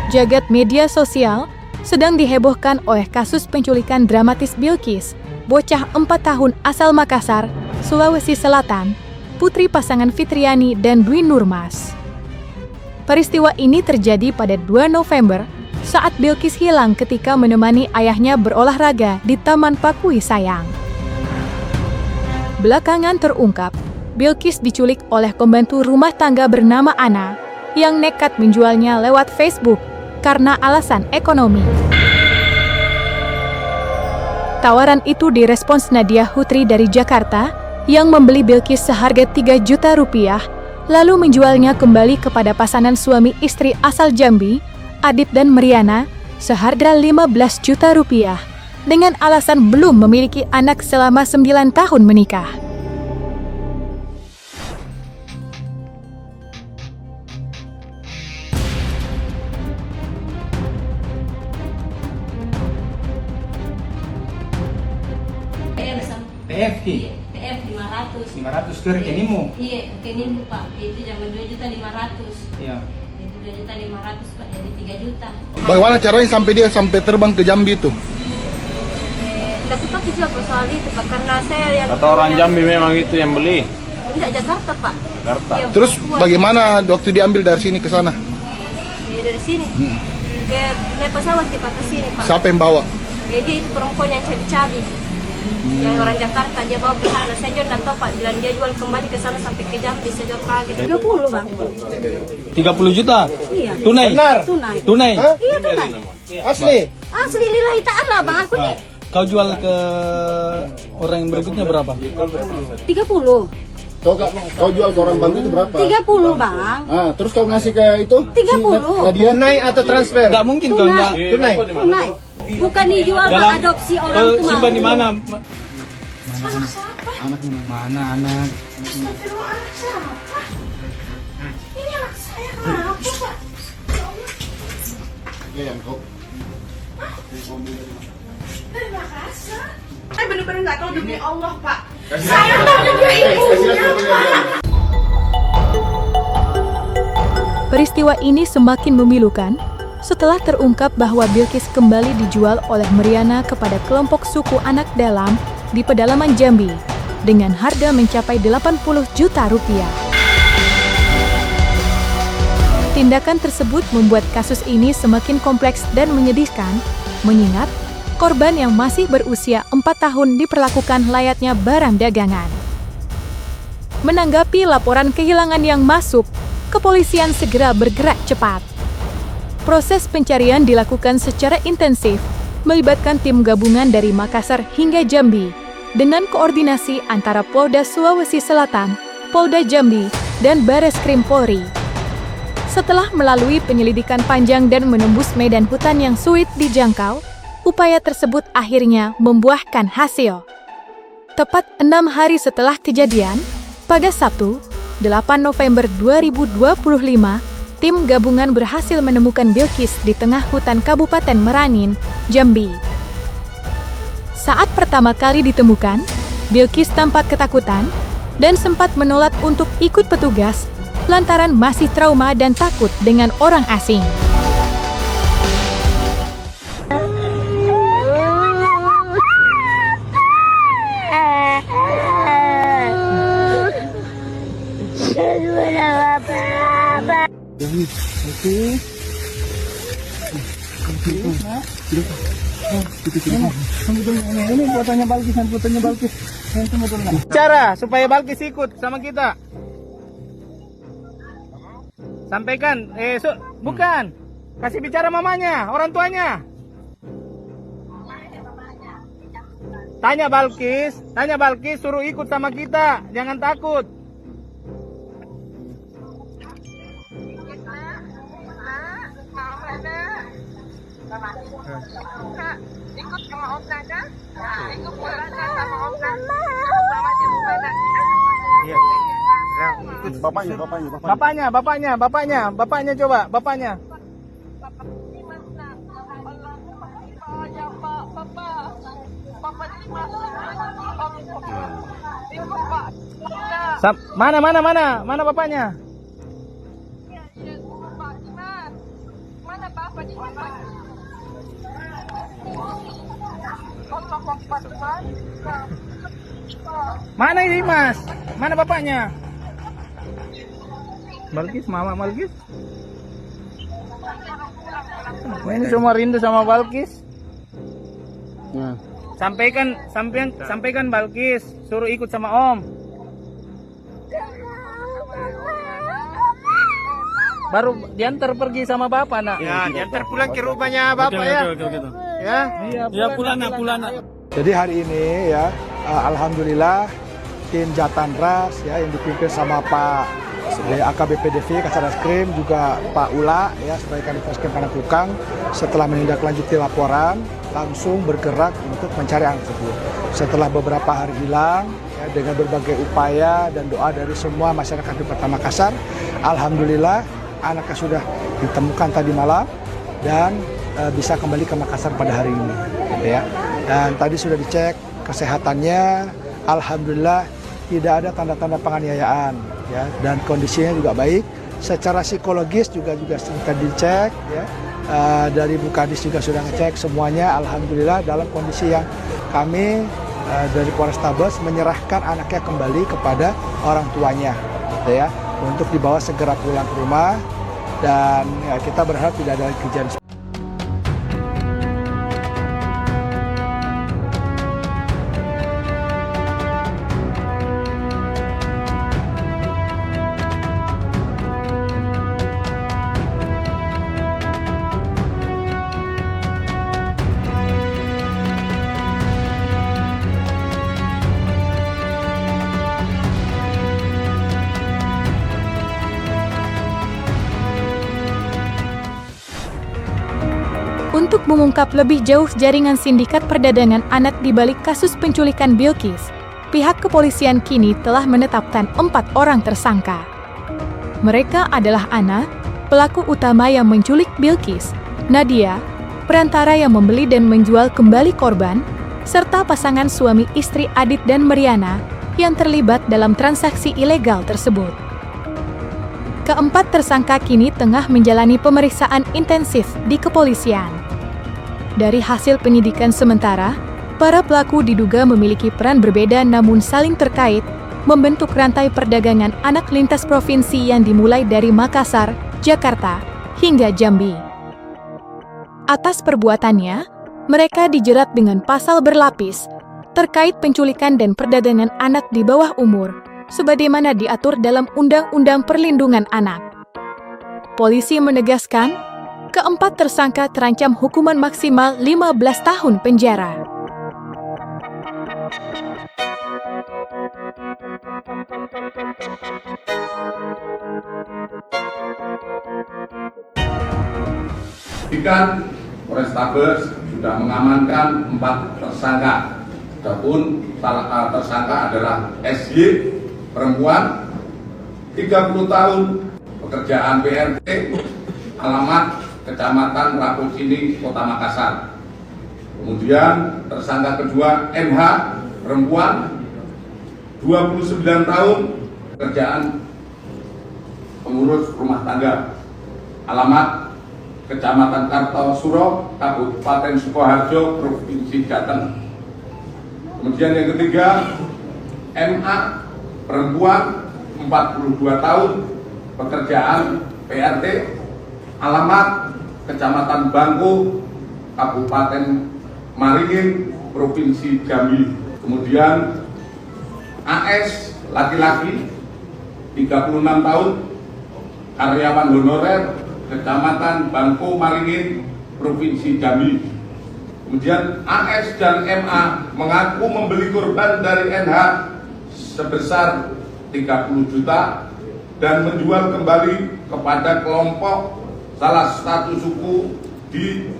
Jagat media sosial sedang dihebohkan oleh kasus penculikan dramatis Bilqis, bocah 4 tahun asal Makassar, Sulawesi Selatan, putri pasangan Fitriani dan Dwi Nurmas. Peristiwa ini terjadi pada 2 November saat Bilqis hilang ketika menemani ayahnya berolahraga di Taman Pakui Sayang. Belakangan terungkap, Bilqis diculik oleh pembantu rumah tangga bernama Ana yang nekat menjualnya lewat Facebook karena alasan ekonomi. Tawaran itu direspons Nadia Hutri dari Jakarta yang membeli Bilqis seharga 3 juta rupiah, lalu menjualnya kembali kepada pasangan suami istri asal Jambi, Adit dan Meriana, seharga 15 juta rupiah, dengan alasan belum memiliki anak selama 9 tahun menikah. TF TF 500 ke rekeningmu? Iya, rekeningmu Pak. Itu jangan 2.500.000. Iya. Itu 2.500.000 Pak, jadi 3 juta. Bagaimana caranya sampai dia terbang ke Jambi itu? Tapi Pak juga soal itu Pak, karena saya yang kata orang Jambi memang itu yang beli. tidak Jakarta Pak. Jakarta. Dia Terus buat. bagaimana waktu diambil dari sini ke sana? Ya, dari sini. Dia naik pesawat di Pak ke sini Pak. Siapa yang bawa? Jadi itu perempuan yang cabi-cabi. Yang orang Jakarta dia bawa ke sana. Saya juga nggak tahu Pak, bilang dia jual kembali ke sana sampai ke Jambi. Saya juga kaget. 30 Bang. 30 juta? Iya. Tunai? Benar. Tunai. Tunai? Iya tunai. Asli? Asli lillahi ta'ala Bang, aku nih. Kau jual ke orang yang berikutnya berapa? 30. Kau jual ke orang Bantu itu berapa? 30 Bang. Ah, terus kau ngasih ke itu? 30. Nadia naik atau transfer? Enggak mungkin kau enggak. Tunai. Tunai. Bukan dijual Bang, adopsi orang Kau tua. simpan di mana? Anak mana anak? Astagfirullah, anak siapa? Ini anak saya kenapa Pak? Ya, yang kau. Dari Makassar. Saya benar-benar nggak tahu demi Allah Pak. Saya tahu dia ibunya Pak. Peristiwa ini semakin memilukan setelah terungkap bahwa Bilqis kembali dijual oleh Meriana kepada kelompok suku anak dalam di pedalaman Jambi dengan harga mencapai 80 juta rupiah. Tindakan tersebut membuat kasus ini semakin kompleks dan menyedihkan, mengingat korban yang masih berusia 4 tahun diperlakukan layaknya barang dagangan. Menanggapi laporan kehilangan yang masuk, kepolisian segera bergerak cepat. Proses pencarian dilakukan secara intensif, melibatkan tim gabungan dari Makassar hingga Jambi, dengan koordinasi antara Polda Sulawesi Selatan, Polda Jambi, dan Bareskrim Polri. Setelah melalui penyelidikan panjang dan menembus medan hutan yang sulit dijangkau, upaya tersebut akhirnya membuahkan hasil. Tepat 6 hari setelah kejadian, pada Sabtu, 8 November 2025, tim gabungan berhasil menemukan Bilqis di tengah hutan Kabupaten Meranin, Jambi. Saat pertama kali ditemukan, Bilqis tampak ketakutan dan sempat menolak untuk ikut petugas lantaran masih trauma dan takut dengan orang asing. Ini fotonya Bilqis. Cara supaya Bilqis ikut sama kita. Sampaikan, bukan. Kasih bicara mamanya, orang tuanya. Tanya Bilqis suruh ikut sama kita, jangan takut. Ikut sama Om Nana. Ikut pulang sama Om Nana. Sama di rumah Iya. Bapaknya coba, bapaknya. Mana bapaknya? Mana bapak Mana ini Mas? Mana bapaknya? Balkis, Mama Balkis. Ini semua rindu sama Balkis. Ya. Sampaikan Balkis, suruh ikut sama Om. Baru diantar pergi sama Bapak, Nak. Ya, diantar pulang ke rumahnya Bapak ya. Ya. Iya, pulang nak. Jadi hari ini ya, alhamdulillah tim Jatan Ras ya yang dipimpin sama Pak AKBP-DV Kasarreskrim juga Pak Ula ya sebagai Kanit Reskrim Panakukang setelah menindaklanjuti laporan langsung bergerak untuk mencari anak tersebut. Setelah beberapa hari hilang ya, dengan berbagai upaya dan doa dari semua masyarakat di Kota Makassar, alhamdulillah anaknya sudah ditemukan tadi malam dan bisa kembali ke Makassar pada hari ini gitu ya. Dan tadi sudah dicek kesehatannya, alhamdulillah tidak ada tanda-tanda penganiayaan ya, dan kondisinya juga baik. Secara psikologis juga sudah dicek ya. Dari Bu Kadis juga sudah ngecek semuanya, alhamdulillah dalam kondisi yang kami dari Polrestabes menyerahkan anaknya kembali kepada orang tuanya gitu ya, untuk dibawa segera pulang ke rumah, dan ya, kita berharap tidak ada kejadian. Untuk mengungkap lebih jauh jaringan sindikat perdagangan anak di balik kasus penculikan Bilqis, pihak kepolisian kini telah menetapkan 4 orang tersangka. Mereka adalah Ana, pelaku utama yang menculik Bilqis, Nadia, perantara yang membeli dan menjual kembali korban, serta pasangan suami istri Adit dan Meriana yang terlibat dalam transaksi ilegal tersebut. Keempat tersangka kini tengah menjalani pemeriksaan intensif di kepolisian. Dari hasil penyidikan sementara, para pelaku diduga memiliki peran berbeda namun saling terkait, membentuk rantai perdagangan anak lintas provinsi yang dimulai dari Makassar, Jakarta, hingga Jambi. Atas perbuatannya, mereka dijerat dengan pasal berlapis terkait penculikan dan perdagangan anak di bawah umur, sebagaimana diatur dalam Undang-Undang Perlindungan Anak. Polisi menegaskan, keempat tersangka terancam hukuman maksimal 15 tahun penjara. Polrestabes sudah mengamankan 4 tersangka. Adapun salah tersangka adalah SY, perempuan, 30 tahun, pekerjaan PRT, alamat Kecamatan Rapocini, Kota Makassar. Kemudian tersangka kedua MH, perempuan, 29 tahun, pekerjaan pengurus rumah tangga, alamat Kecamatan Kartosuro, Kabupaten Sukoharjo, Provinsi Jateng. Kemudian yang ketiga MA, perempuan, 42 tahun, pekerjaan PRT, alamat Kecamatan Bangko, Kabupaten Maringin, Provinsi Jambi. Kemudian AS, laki-laki, 36 tahun, karyawan honorer, Kecamatan Bangko Maringin, Provinsi Jambi. Kemudian AS dan MA mengaku membeli korban dari NH sebesar 30 juta dan menjual kembali kepada kelompok salah satu suku di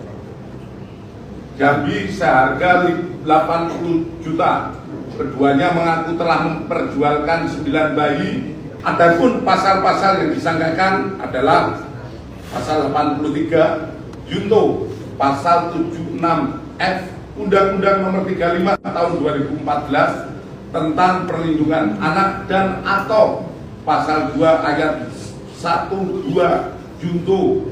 Jambi seharga 80 juta. Keduanya mengaku telah memperjualkan 9 bayi. Adapun pasal-pasal yang disangkakan adalah pasal 83 Junto, pasal 76F Undang-Undang Nomor 35 Tahun 2014 tentang Perlindungan Anak dan atau pasal 2 ayat 1, 2 Junto,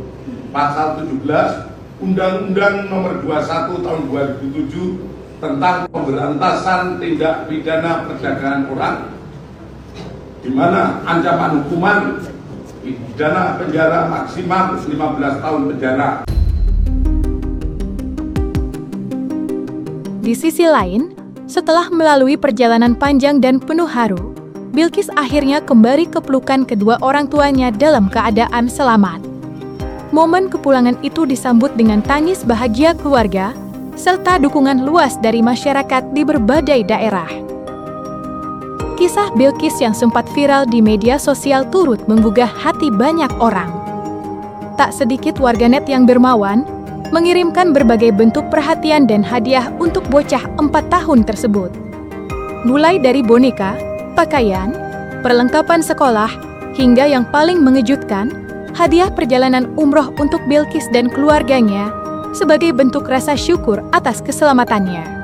pasal 17 Undang-Undang Nomor 21 Tahun 2007 tentang pemberantasan tindak pidana perdagangan orang, di mana ancaman hukuman pidana penjara maksimal 15 tahun penjara. Di sisi lain, setelah melalui perjalanan panjang dan penuh haru, Bilqis akhirnya kembali ke pelukan kedua orang tuanya dalam keadaan selamat. Momen kepulangan itu disambut dengan tangis bahagia keluarga, serta dukungan luas dari masyarakat di berbagai daerah. Kisah Bilqis yang sempat viral di media sosial turut menggugah hati banyak orang. Tak sedikit warganet yang dermawan mengirimkan berbagai bentuk perhatian dan hadiah untuk bocah 4 tahun tersebut. Mulai dari boneka, pakaian, perlengkapan sekolah, hingga yang paling mengejutkan, hadiah perjalanan umroh untuk Bilqis dan keluarganya sebagai bentuk rasa syukur atas keselamatannya.